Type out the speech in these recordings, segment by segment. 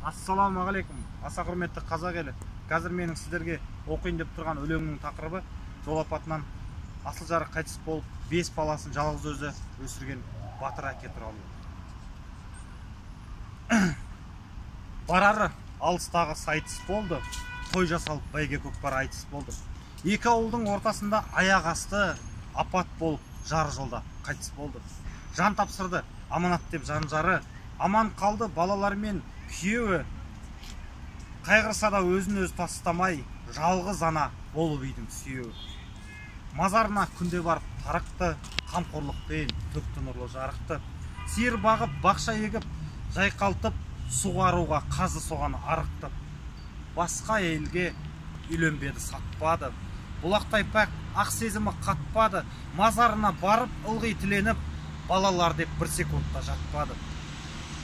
Ассаламағалейкум, аса құрметті қазақ елі. Қазір менің сіздерге оқиын деп тұрған өлеңнің тақырыбы жол апатынан асыл жары қайтыс болып 5 баласын жалғыз өзі өсірген батыр әке туралы. Барары алыстағы сайтыс болды, той жасалып бәйге көкпар айтыс болды. Екі ауылдың ортасында аяқ асты апат болып жар жолда қайтыс болды. Жан тапсырды аманат деп жан жары, аман қалды балалар мен күйеуі. Қайғырса да өзін өз тастамай, жалғыз ана болып үйдің сүйеуі. Мазарына күнде барып тарықты, қамқорлықпен төкті нұрлы жарықты. Сиыр бағып, бақша егіп, жайқалтып, суғаруға қазы соған арықты. Басқа елге үйленбеді, сатпады. Бұлақтай пәк ақ сезімі қатпады. Мазарына барып, ылғи тіленіп, балалар деп бір секундта жатпады.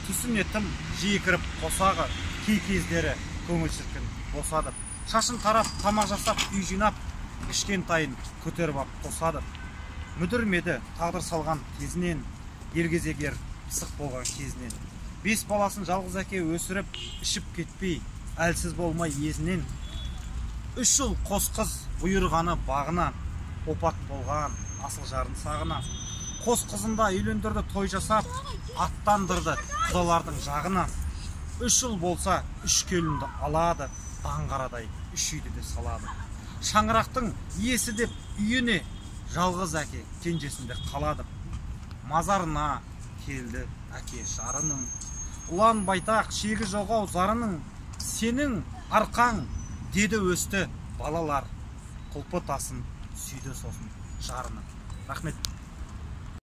Түсіне тым жиі кіріп қосағы, кей кездері көңіл шіркін босады. Шашын тарап, тамақ жасап, үй жинап, кішкентайын көтеріп ап қосады. Мүдірмеді тағдыр салған кезінен, ергезегер пысық болған кезінен. 5 баласын жалғыз әке өсіріп, ішіп кетпей, әлсіз болмай езінен. 3 жыл қос қыз бұйырғаны бағына, опат болған асыл жарын сағына. Қос қызында үйлендірді той жасап, аттандырды құдалардың жағына. 3 жыл болса 3 келінді алады, даңғарадай 3 үйді де салады. Шаңырақтың иесі деп үйіне жалғыз әке кенжесінде қалады. Мазарына келді әке жарының, ұлан байтақ шегі жоғау зарының. Сенің арқаң деді өсті балалар, құлпы тасын сүйді сосын жарының. Рахмет.